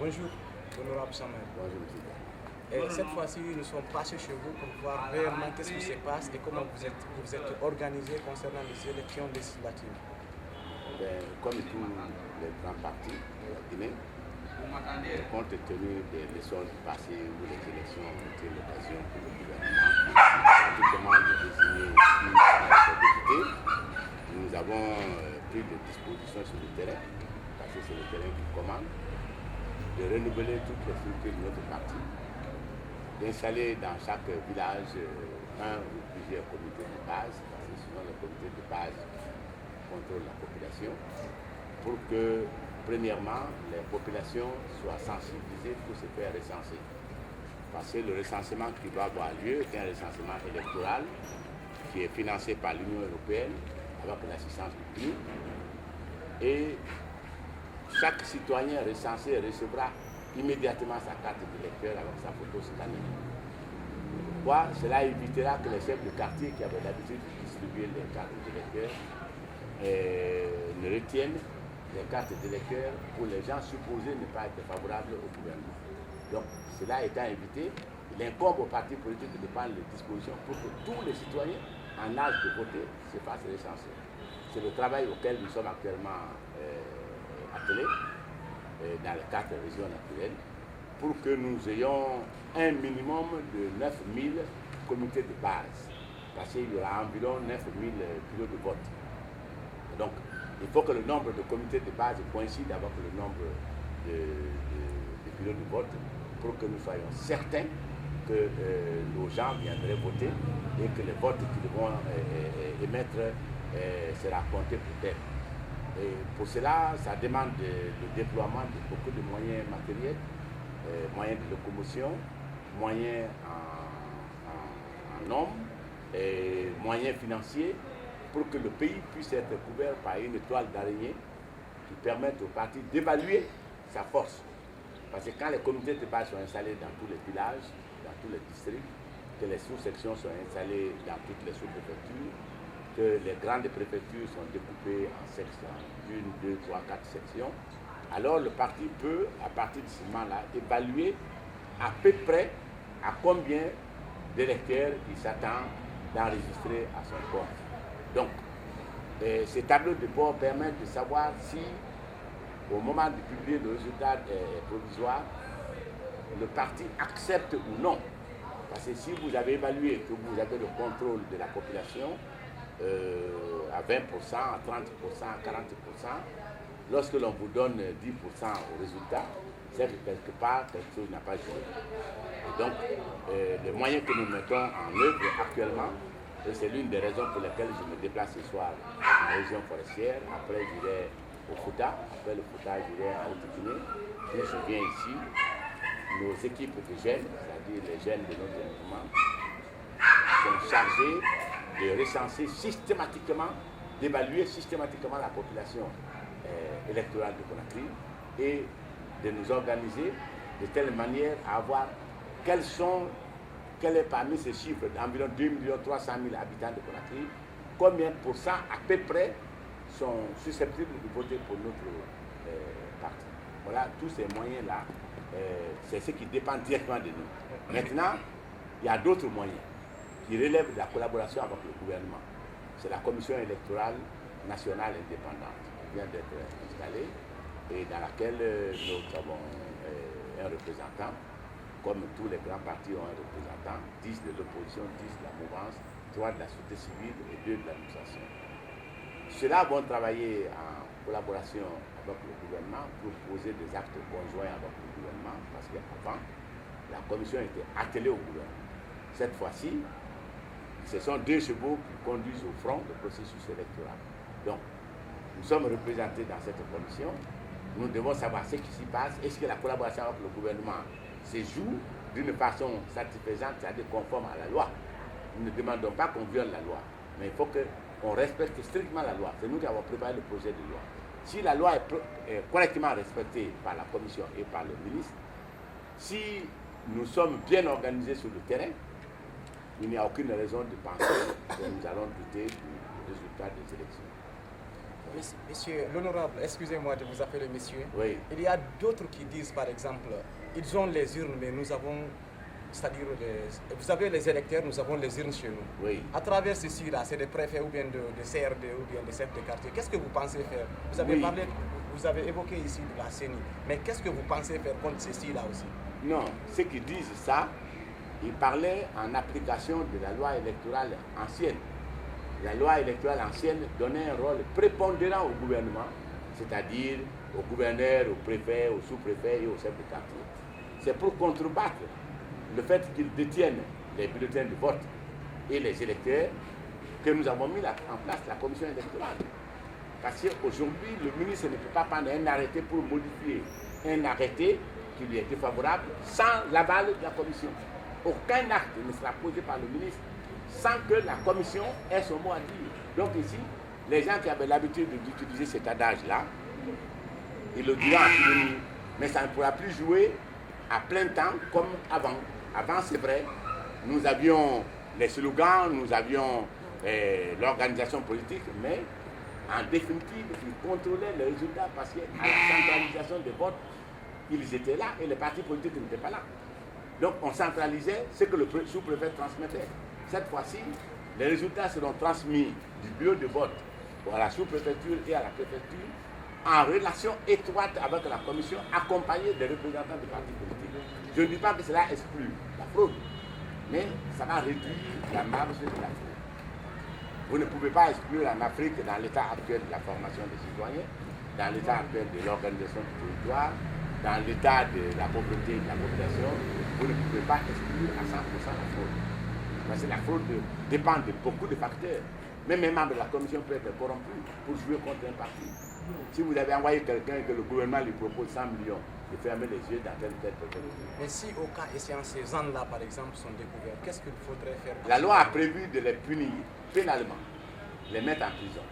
Bonjour, honorable Samuel. Bonjour, monsieur. Et cette fois-ci, nous sommes passés chez vous pour voir réellement qu'est-ce qui se passe et comment vous êtes organisé concernant les élections législatives. Comme tous les grands partis de la Guinée, compte tenu des leçons du passé où les élections ont été l'occasion pour le gouvernement pratiquement de désigner qui député, nous avons pris des dispositions sur le terrain, parce que c'est le terrain qui commande, de renouveler toutes les structures de notre parti, d'installer dans chaque village un ou plusieurs comités de base, parce que souvent les comités de base contrôlent la population, pour que, premièrement, les populations soient sensibilisées pour se faire recenser. Parce que le recensement qui doit avoir lieu est un recensement électoral qui est financé par l'Union européenne avec l'assistance du PNUD. Et chaque citoyen recensé recevra immédiatement sa carte d'électeur avec sa photo scannée. Pourquoi? Cela évitera que les chefs de quartier qui avaient l'habitude de distribuer les cartes d'électeurs ne retiennent les cartes d'électeurs pour les gens supposés ne pas être favorables au gouvernement. Donc, cela étant évité, il incombe aux partis politiques de prendre les dispositions pour que tous les citoyens en âge de voter se fassent recenser. C'est le travail auquel nous sommes actuellement attelés dans les 4 régions naturelles pour que nous ayons un minimum de 9000 comités de base. Parce qu'il y aura environ 9000 bureaux de vote. Donc, il faut que le nombre de comités de base coïncide avec le nombre de bureaux de vote pour que nous soyons certains que nos gens viendraient voter et que les votes qu'ils vont émettre sera compté pour tel. Et pour cela, ça demande le déploiement de beaucoup de moyens matériels, moyens de locomotion, moyens en hommes, et moyens financiers, pour que le pays puisse être couvert par une toile d'araignée qui permette aux partis d'évaluer sa force. Parce que quand les comités de base sont installés dans tous les villages, dans tous les districts, que les sous-sections sont installées dans toutes les sous-préfectures, que les grandes préfectures sont découpées en sections, 1, 2, 3, 4 sections, alors le parti peut, à partir de ce moment-là, évaluer à peu près à combien d'électeurs il s'attend d'enregistrer à son compte. Donc, ces tableaux de bord permettent de savoir si, au moment de publier le résultat provisoire, le parti accepte ou non. Parce que si vous avez évalué que vous avez le contrôle de la population à 20%, à 30%, à 40%, lorsque l'on vous donne 10% au résultat, c'est que quelque part, quelque chose n'a pas joué. Et donc, les moyens que nous mettons en œuvre actuellement, et c'est l'une des raisons pour lesquelles je me déplace ce soir en région forestière. Après, j'irai au Fouta. Après le Fouta, j'irai en Haute-Guinée. Puis je viens ici. Nos équipes de jeunes, c'est-à-dire les jeunes de notre mouvement, sont chargés de recenser systématiquement, d'évaluer systématiquement la population électorale de Conakry et de nous organiser de telle manière à voir quel est parmi ces chiffres d'environ 2 300 000 habitants de Conakry, combien de pourcents à peu près sont susceptibles de voter pour notre parti. Voilà, tous ces moyens-là, c'est ce qui dépend directement de nous. Maintenant, il y a d'autres moyens qui relèvent de la collaboration avec le gouvernement. C'est la commission électorale nationale indépendante qui vient d'être installée et dans laquelle nous avons un représentant. Comme tous les grands partis ont un représentant, 10 de l'opposition, 10 de la mouvance, 3 de la société civile et 2 de l'administration. Ceux-là vont travailler en collaboration avec le gouvernement pour poser des actes conjoints avec le gouvernement, parce qu'avant, la commission était attelée au gouvernement. Cette fois-ci, ce sont 2 chevaux qui conduisent au front le processus électoral. Donc, nous sommes représentés dans cette commission. Nous devons savoir ce qui s'y passe. Est-ce que la collaboration avec le gouvernement se joue d'une façon satisfaisante, c'est-à-dire conforme à la loi? Nous ne demandons pas qu'on viole la loi, mais il faut qu'on respecte strictement la loi. C'est nous qui avons préparé le projet de loi. Si la loi est correctement respectée par la commission et par le ministre, si nous sommes bien organisés sur le terrain, il n'y a aucune raison de penser que nous allons douter du résultat des élections. Monsieur l'honorable, excusez-moi de vous appeler monsieur. Oui. Il y a d'autres qui disent, par exemple, ils ont les urnes, mais nous avons, c'est-à-dire, vous avez les électeurs, nous avons les urnes chez nous. Oui. À travers ceci-là, c'est des préfets ou bien de CRD ou bien des chefs de quartier. Qu'est-ce que vous pensez faire? Vous avez parlé, vous avez évoqué ici de la CENI, mais qu'est-ce que vous pensez faire contre ceci-là aussi? Non, ceux qui disent ça, ils parlaient en application de la loi électorale ancienne. La loi électorale ancienne donnait un rôle prépondérant au gouvernement, c'est-à-dire au gouverneur, au préfet, au sous-préfet et au chef de quartier. C'est pour contrebattre le fait qu'ils détiennent les bulletins de vote et les électeurs que nous avons mis en place la commission électorale. Parce qu'aujourd'hui, le ministre ne peut pas prendre un arrêté pour modifier un arrêté qui lui est défavorable sans l'aval de la commission. Aucun acte ne sera posé par le ministre sans que la commission ait son mot à dire. Donc ici, les gens qui avaient l'habitude d'utiliser cet adage-là, ils le diront à tout, mais ça ne pourra plus jouer à plein temps comme avant. Avant, c'est vrai, nous avions les slogans, nous avions l'organisation politique, mais en définitive, ils contrôlaient les résultats parce qu'à la centralisation des votes, ils étaient là et les partis politiques n'étaient pas là. Donc on centralisait ce que le sous-préfet transmettait. Cette fois-ci, les résultats seront transmis du bureau de vote à la sous-préfecture et à la préfecture en relation étroite avec la commission accompagnée des représentants des partis politiques. Je ne dis pas que cela exclut la fraude, mais ça va réduire la marge de la fraude. Vous ne pouvez pas exclure en Afrique, dans l'état actuel de la formation des citoyens, dans l'état actuel de l'organisation du territoire, dans l'état de la pauvreté de la population, vous ne pouvez pas exclure à 100% la fraude. Parce que la fraude dépend de beaucoup de facteurs. Même un membre de la commission peut être corrompu pour jouer contre un parti. Si vous avez envoyé quelqu'un et que le gouvernement lui propose 100 millions, de fermer les yeux dans tel projet. Mais si au cas échéant, ces gens-là, par exemple, sont découverts, qu'est-ce qu'il faudrait faire? La loi a prévu de les punir pénalement, les mettre en prison.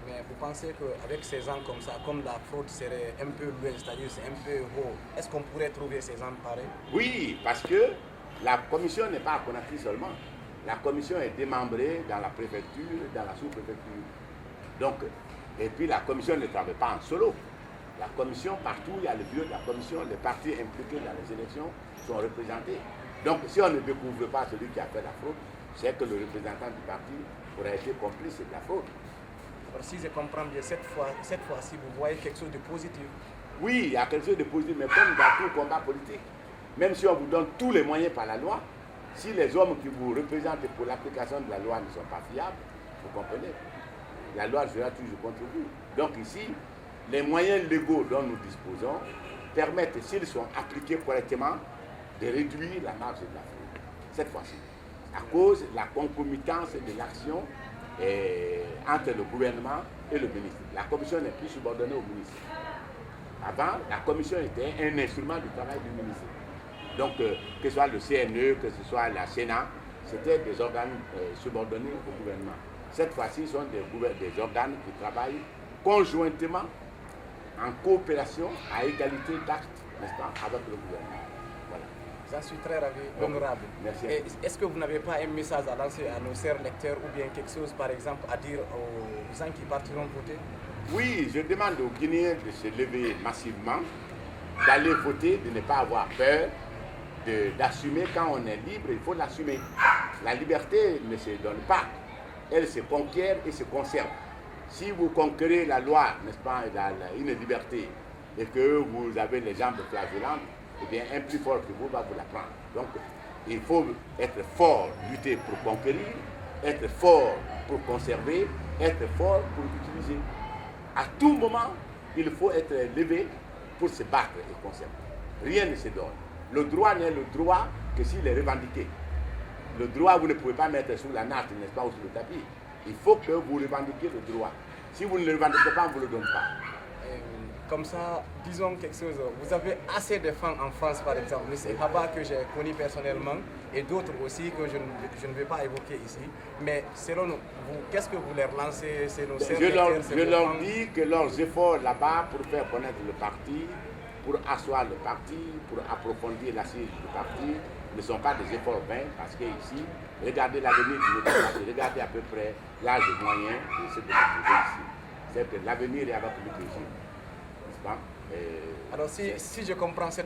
Mais vous pensez qu'avec ces gens comme ça, comme la fraude serait un peu loin, c'est-à-dire c'est un peu haut, est-ce qu'on pourrait trouver ces gens pareils? Oui, parce que la commission n'est pas à Conakry seulement. La commission est démembrée dans la préfecture, dans la sous-préfecture. Donc, et puis la commission ne travaille pas en solo. La commission, partout, il y a le bureau de la commission, les partis impliqués dans les élections sont représentés. Donc, si on ne découvre pas celui qui a fait la fraude, c'est que le représentant du parti aurait été complice de la fraude. Alors, si je comprends bien, cette fois-ci, vous voyez quelque chose de positif? Oui, il y a quelque chose de positif, mais comme dans tout combat politique, même si on vous donne tous les moyens par la loi, si les hommes qui vous représentent pour l'application de la loi ne sont pas fiables, vous comprenez, la loi sera toujours contre vous. Donc ici, les moyens légaux dont nous disposons permettent, s'ils sont appliqués correctement, de réduire la marge de la fraude. Cette fois-ci, à cause de la concomitance de l'action entre le gouvernement et le ministre. La commission n'est plus subordonnée au ministre. Avant, la commission était un instrument du travail du ministre. Donc, que ce soit le CNE, que ce soit la Sénat, c'était des organes subordonnés au gouvernement. Cette fois-ci, ce sont des organes qui travaillent conjointement, en coopération, à égalité d'actes, n'est-ce pas, avec le gouvernement. Voilà. J'en suis très ravi, honorable. Merci. Est-ce que vous n'avez pas un message à lancer à nos chers lecteurs ou bien quelque chose, par exemple, à dire aux gens qui partiront voter? Oui, je demande aux Guinéens de se lever massivement, d'aller voter, de ne pas avoir peur, d'assumer. Quand on est libre, il faut l'assumer. La liberté ne se donne pas, elle se conquiert et se conserve. Si vous conquérez la loi, n'est-ce pas, une liberté, et que vous avez les jambes flagellantes, eh bien, un plus fort que vous va vous la prendre. Donc, il faut être fort, lutter pour conquérir, être fort pour conserver, être fort pour utiliser. À tout moment, il faut être levé pour se battre et conserver. Rien ne se donne. Le droit n'est le droit que s'il est revendiqué. Le droit, vous ne pouvez pas mettre sous la natte, n'est-ce pas, ou sous le tapis. Il faut que vous revendiquiez le droit. Si vous ne le revendiquez pas, on ne vous le donne pas. Comme ça, disons quelque chose. Vous avez assez de fans en France, par exemple. M. Haba, que j'ai connu personnellement, et d'autres aussi que je ne vais pas évoquer ici. Mais selon vous, qu'est-ce que vous leur lancez? Je leur dis que leurs efforts là-bas pour faire connaître le parti, pour asseoir le parti, pour approfondir l'assise du parti, ne sont pas des efforts vains, parce que ici, regardez l'avenir de notre parti, regardez à peu près l'âge moyen de ce que vous trouvez ici. L'avenir est avec le régime, n'est-ce pas? Alors si je comprends cette